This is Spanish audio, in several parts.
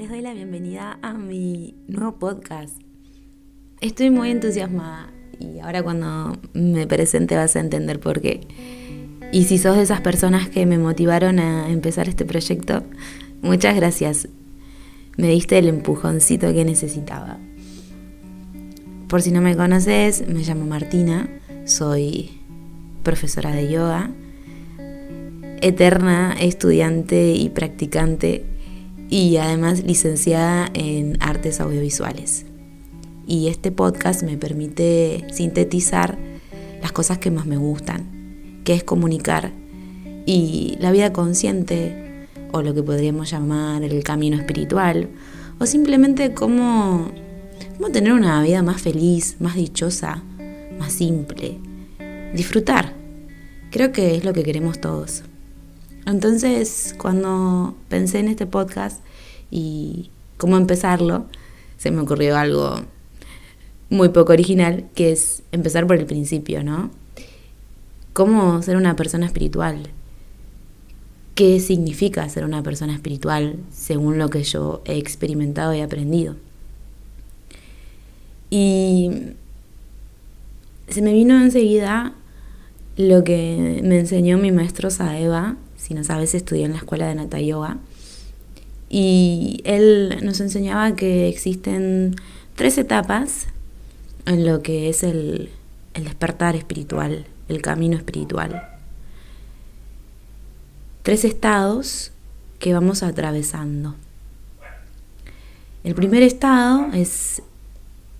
les doy la bienvenida a mi nuevo podcast. Estoy muy entusiasmada y ahora cuando me presente vas a entender por qué. Y si sos de esas personas que me motivaron a empezar este proyecto, muchas gracias. Me diste el empujoncito que necesitaba. Por si no me conoces, me llamo Martina, soy profesora de yoga, eterna estudiante y practicante y además licenciada en artes audiovisuales. Y este podcast me permite sintetizar las cosas que más me gustan, que es comunicar y la vida consciente, o lo que podríamos llamar el camino espiritual, o simplemente cómo tener una vida más feliz, más dichosa, más simple. Disfrutar. Creo que es lo que queremos todos. Entonces, cuando pensé en este podcast y cómo empezarlo, se me ocurrió algo muy poco original, que es empezar por el principio, ¿no? ¿Cómo ser una persona espiritual? ¿Qué significa ser una persona espiritual según lo que yo he experimentado y aprendido? Y se me vino enseguida lo que me enseñó mi maestro Saeva. Si no sabes, estudié en la escuela de Hatha Yoga. Y él nos enseñaba que existen 3 etapas en lo que es el despertar espiritual, el camino espiritual. 3 estados que vamos atravesando. El primer estado es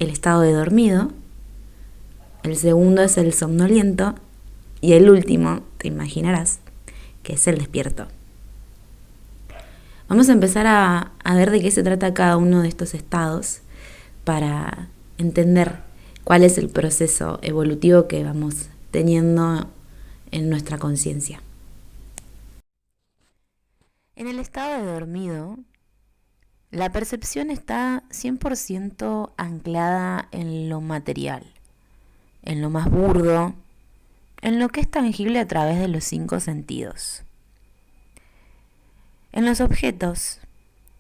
el estado de dormido, el segundo es el somnoliento y el último, te imaginarás, que es el despierto. Vamos a empezar a ver de qué se trata cada uno de estos estados para entender cuál es el proceso evolutivo que vamos teniendo en nuestra conciencia. En el estado de dormido, la percepción está 100% anclada en lo material, en lo más burdo, en lo que es tangible a través de los 5 sentidos. En los objetos,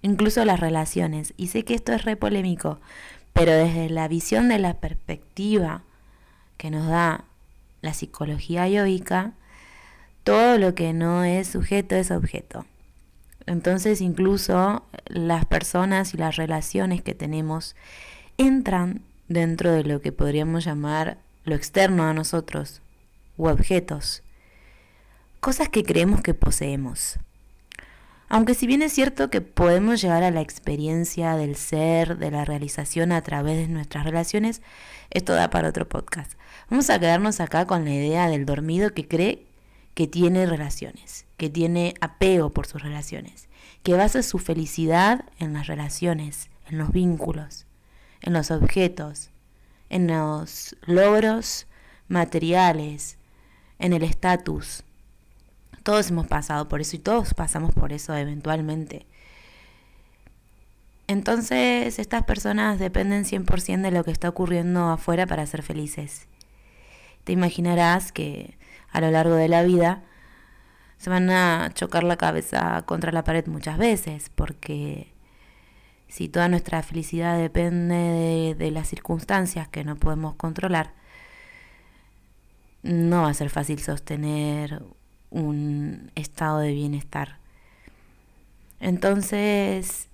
incluso las relaciones, y sé que esto es re polémico, pero desde la visión de la perspectiva que nos da la psicología yógica, todo lo que no es sujeto es objeto. Entonces incluso las personas y las relaciones que tenemos entran dentro de lo que podríamos llamar lo externo a nosotros, u objetos, cosas que creemos que poseemos. Aunque si bien es cierto que podemos llegar a la experiencia del ser, de la realización a través de nuestras relaciones, esto da para otro podcast. Vamos a quedarnos acá con la idea del dormido que cree que tiene relaciones, que tiene apego por sus relaciones, que basa su felicidad en las relaciones, en los vínculos, en los objetos, en los logros materiales, en el estatus. Todos hemos pasado por eso y todos pasamos por eso eventualmente. Entonces, estas personas dependen 100% de lo que está ocurriendo afuera para ser felices. Te imaginarás que a lo largo de la vida se van a chocar la cabeza contra la pared muchas veces, porque si toda nuestra felicidad depende de las circunstancias que no podemos controlar, no va a ser fácil sostener un estado de bienestar. Entonces,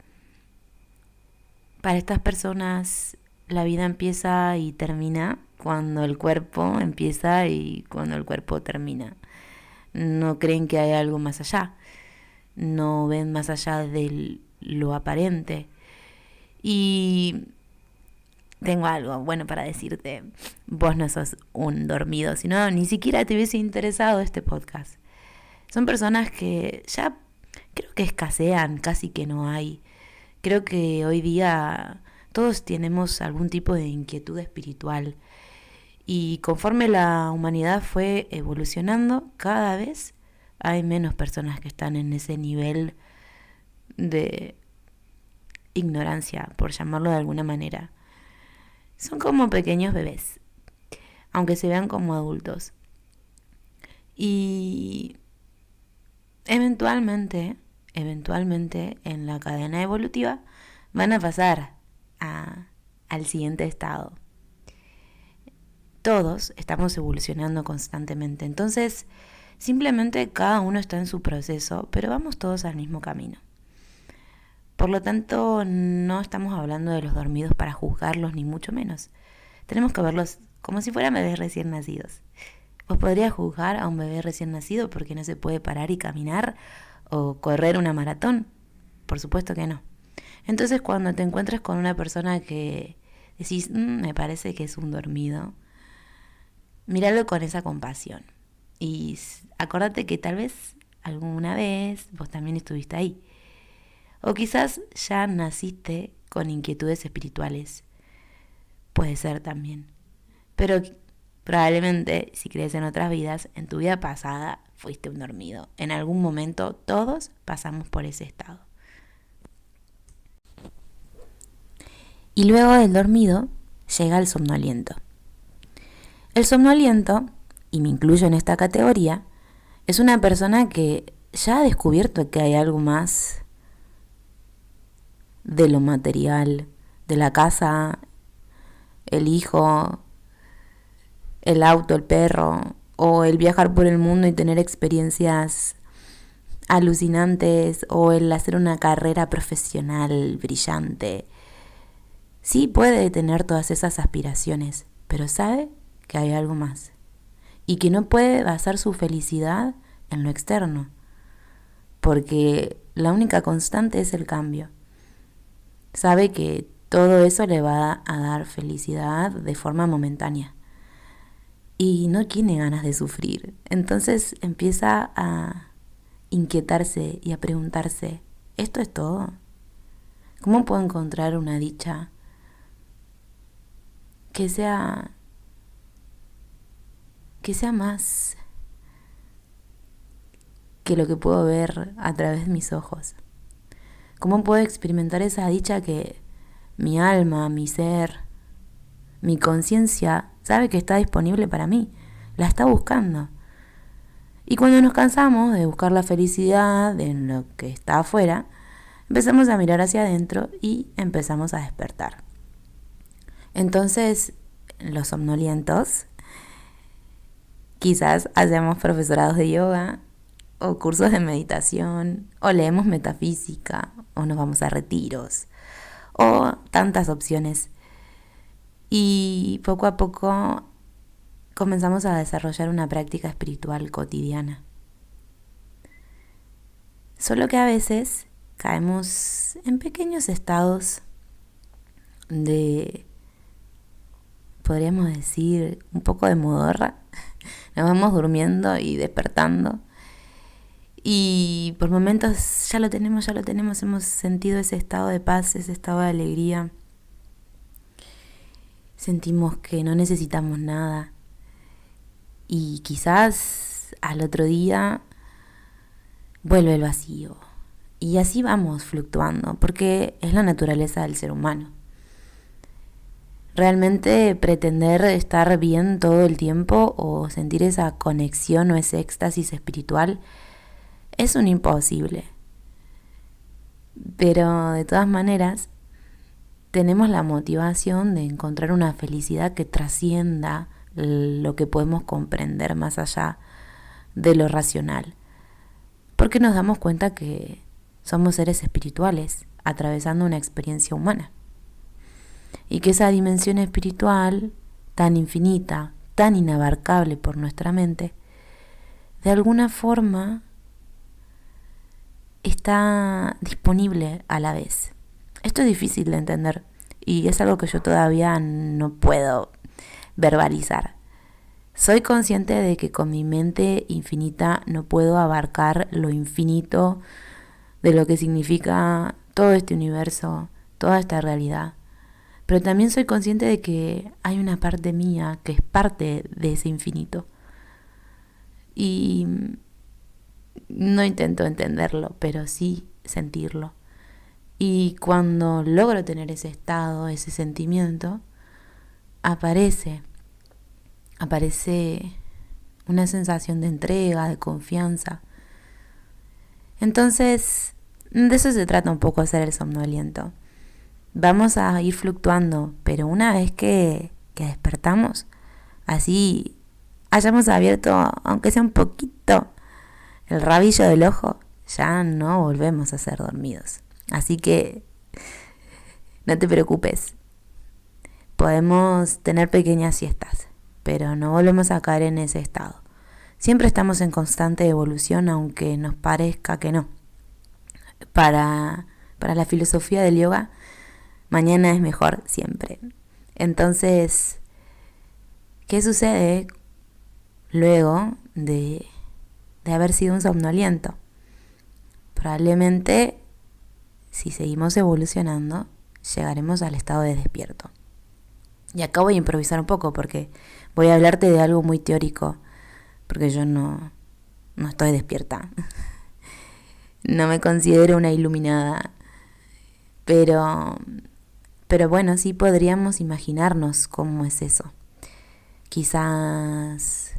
para estas personas la vida empieza y termina cuando el cuerpo empieza y cuando el cuerpo termina. No creen que hay algo más allá, no ven más allá de lo aparente. Y tengo algo bueno para decirte: vos no sos un dormido, sino ni siquiera te hubiese interesado este podcast. Son personas que ya creo que escasean, casi que no hay. Creo que hoy día todos tenemos algún tipo de inquietud espiritual. Y conforme la humanidad fue evolucionando, cada vez hay menos personas que están en ese nivel de ignorancia, por llamarlo de alguna manera. Son como pequeños bebés, aunque se vean como adultos. Y eventualmente en la cadena evolutiva van a pasar al siguiente estado. Todos estamos evolucionando constantemente, entonces simplemente cada uno está en su proceso, pero vamos todos al mismo camino. Por lo tanto, no estamos hablando de los dormidos para juzgarlos, ni mucho menos. Tenemos que verlos como si fueran bebés recién nacidos. ¿Vos podrías juzgar a un bebé recién nacido porque no se puede parar y caminar o correr una maratón? Por supuesto que no. Entonces, cuando te encuentres con una persona que decís, me parece que es un dormido, míralo con esa compasión. Y acordate que tal vez alguna vez vos también estuviste ahí. O quizás ya naciste con inquietudes espirituales. Puede ser también. Pero probablemente, si crees en otras vidas, en tu vida pasada fuiste un dormido. En algún momento todos pasamos por ese estado. Y luego del dormido llega el somnoliento. El somnoliento, y me incluyo en esta categoría, es una persona que ya ha descubierto que hay algo más de lo material, de la casa, el hijo, el auto, el perro, o el viajar por el mundo y tener experiencias alucinantes, o el hacer una carrera profesional brillante. Sí puede tener todas esas aspiraciones, pero sabe que hay algo más y que no puede basar su felicidad en lo externo, porque la única constante es el cambio. Sabe que todo eso le va a dar felicidad de forma momentánea y no tiene ganas de sufrir. Entonces empieza a inquietarse y a preguntarse, ¿esto es todo? ¿Cómo puedo encontrar una dicha que sea más que lo que puedo ver a través de mis ojos? ¿Cómo puedo experimentar esa dicha que mi alma, mi ser, mi conciencia sabe que está disponible para mí? La está buscando. Y cuando nos cansamos de buscar la felicidad en lo que está afuera, empezamos a mirar hacia adentro y empezamos a despertar. Entonces, los somnolientos, quizás hacemos profesorados de yoga o cursos de meditación, o leemos metafísica, o nos vamos a retiros, o tantas opciones. Y poco a poco comenzamos a desarrollar una práctica espiritual cotidiana. Solo que a veces caemos en pequeños estados de, podríamos decir, un poco de modorra. Nos vamos durmiendo y despertando. Y por momentos ya lo tenemos, hemos sentido ese estado de paz, ese estado de alegría. Sentimos que no necesitamos nada. Y quizás al otro día vuelve el vacío. Y así vamos fluctuando, porque es la naturaleza del ser humano. Realmente pretender estar bien todo el tiempo o sentir esa conexión o ese éxtasis espiritual es un imposible. Pero de todas maneras, tenemos la motivación de encontrar una felicidad que trascienda lo que podemos comprender más allá de lo racional. Porque nos damos cuenta que somos seres espirituales atravesando una experiencia humana. Y que esa dimensión espiritual, tan infinita, tan inabarcable por nuestra mente, de alguna forma está disponible a la vez. Esto es difícil de entender y es algo que yo todavía no puedo verbalizar. Soy consciente de que con mi mente infinita no puedo abarcar lo infinito de lo que significa todo este universo, toda esta realidad. Pero también soy consciente de que hay una parte mía que es parte de ese infinito. Y no intento entenderlo, pero sí sentirlo. Y cuando logro tener ese estado, ese sentimiento, aparece una sensación de entrega, de confianza. Entonces, de eso se trata un poco hacer el somnoliento. vamos a ir fluctuando, pero una vez que despertamos, así hayamos abierto, aunque sea un poquito, el rabillo del ojo, ya no volvemos a ser dormidos. Así que no te preocupes, podemos tener pequeñas siestas, pero no volvemos a caer en ese estado. Siempre estamos en constante evolución, aunque nos parezca que no. Para la filosofía del yoga, mañana es mejor siempre. Entonces, ¿qué sucede luego de haber sido un somnoliento? Probablemente, si seguimos evolucionando, llegaremos al estado de despierto. Y acá voy a improvisar un poco porque voy a hablarte de algo muy teórico, porque yo no estoy despierta. No me considero una iluminada, pero bueno, sí podríamos imaginarnos cómo es eso. Quizás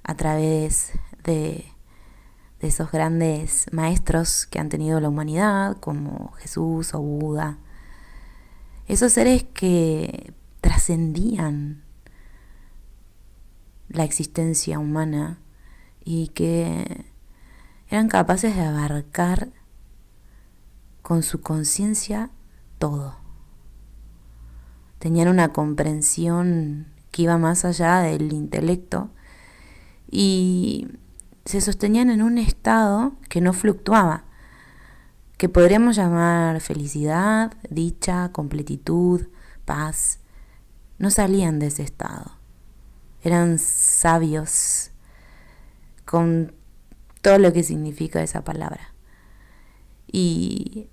a través de esos grandes maestros que han tenido la humanidad, como Jesús o Buda, esos seres que trascendían la existencia humana y que eran capaces de abarcar con su conciencia todo. Tenían una comprensión que iba más allá del intelecto y se sostenían en un estado que no fluctuaba, que podríamos llamar felicidad, dicha, completitud, paz. No salían de ese estado. Eran sabios con todo lo que significa esa palabra. Y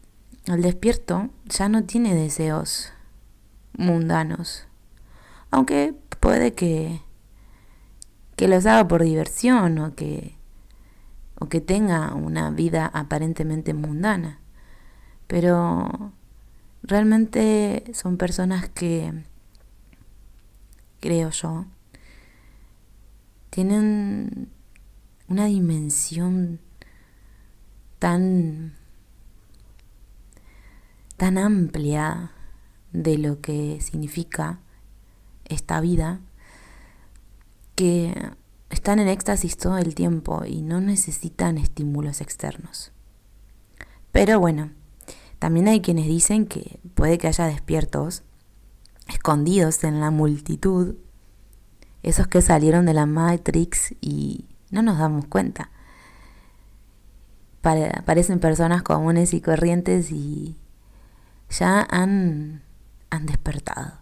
el despierto ya no tiene deseos mundanos, aunque puede que los haga por diversión o que tenga una vida aparentemente mundana, pero realmente son personas que, creo yo, tienen una dimensión tan amplia de lo que significa esta vida, que están en éxtasis todo el tiempo y no necesitan estímulos externos. Pero bueno, también hay quienes dicen que puede que haya despiertos escondidos en la multitud, esos que salieron de la Matrix y no nos damos cuenta. Parecen personas comunes y corrientes y ya han despertado.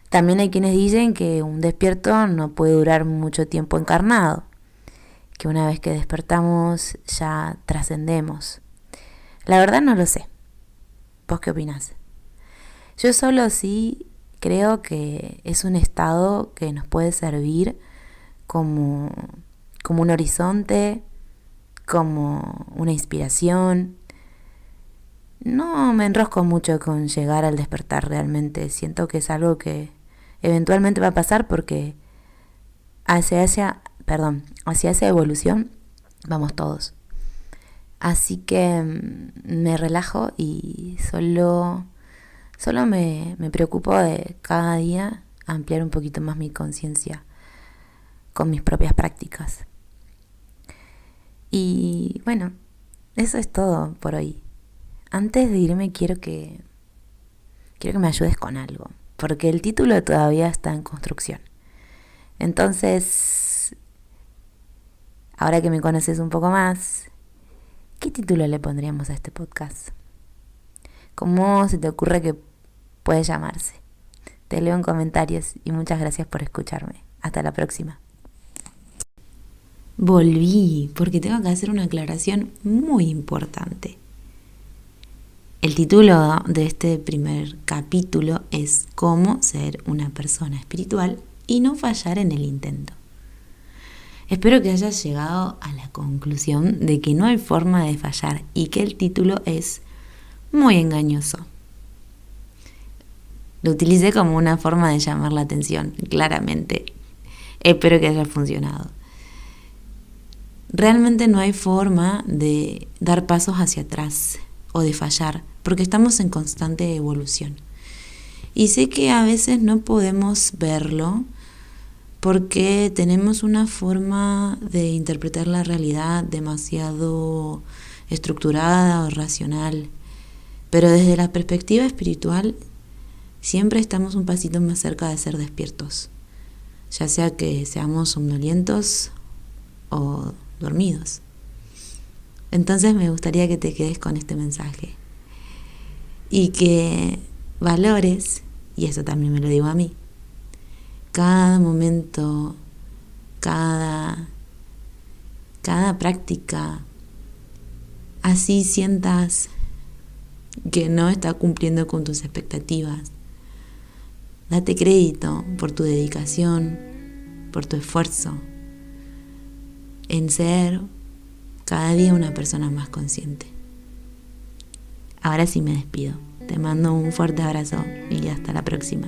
También hay quienes dicen que un despierto no puede durar mucho tiempo encarnado, que una vez que despertamos ya trascendemos. La verdad no lo sé. ¿Vos qué opinás? Yo solo sí creo que es un estado que nos puede servir como un horizonte, como una inspiración. No me enrosco mucho con llegar al despertar realmente. Siento que es algo que eventualmente va a pasar porque hacia esa evolución vamos todos. Así que me relajo y solo me preocupo de cada día ampliar un poquito más mi conciencia con mis propias prácticas. Y bueno, eso es todo por hoy. Antes de irme quiero que me ayudes con algo, porque el título todavía está en construcción. Entonces, ahora que me conoces un poco más, ¿qué título le pondríamos a este podcast? ¿Cómo se te ocurre que puede llamarse? Te leo en comentarios y muchas gracias por escucharme. Hasta la próxima. Volví, porque tengo que hacer una aclaración muy importante. El título de este primer capítulo es Cómo ser una persona espiritual y no fallar en el intento. Espero que hayas llegado a la conclusión de que no hay forma de fallar y que el título es muy engañoso. Lo utilicé como una forma de llamar la atención, claramente. Espero que haya funcionado. Realmente no hay forma de dar pasos hacia atrás o de fallar, porque estamos en constante evolución. Y sé que a veces no podemos verlo porque tenemos una forma de interpretar la realidad demasiado estructurada o racional. Pero desde la perspectiva espiritual, siempre estamos un pasito más cerca de ser despiertos, ya sea que seamos somnolientos o dormidos. Entonces me gustaría que te quedes con este mensaje y que valores, y eso también me lo digo a mí, cada momento, cada práctica, así sientas que no está cumpliendo con tus expectativas. Date crédito por tu dedicación, por tu esfuerzo, en ser cada día una persona más consciente. Ahora sí me despido. Te mando un fuerte abrazo y hasta la próxima.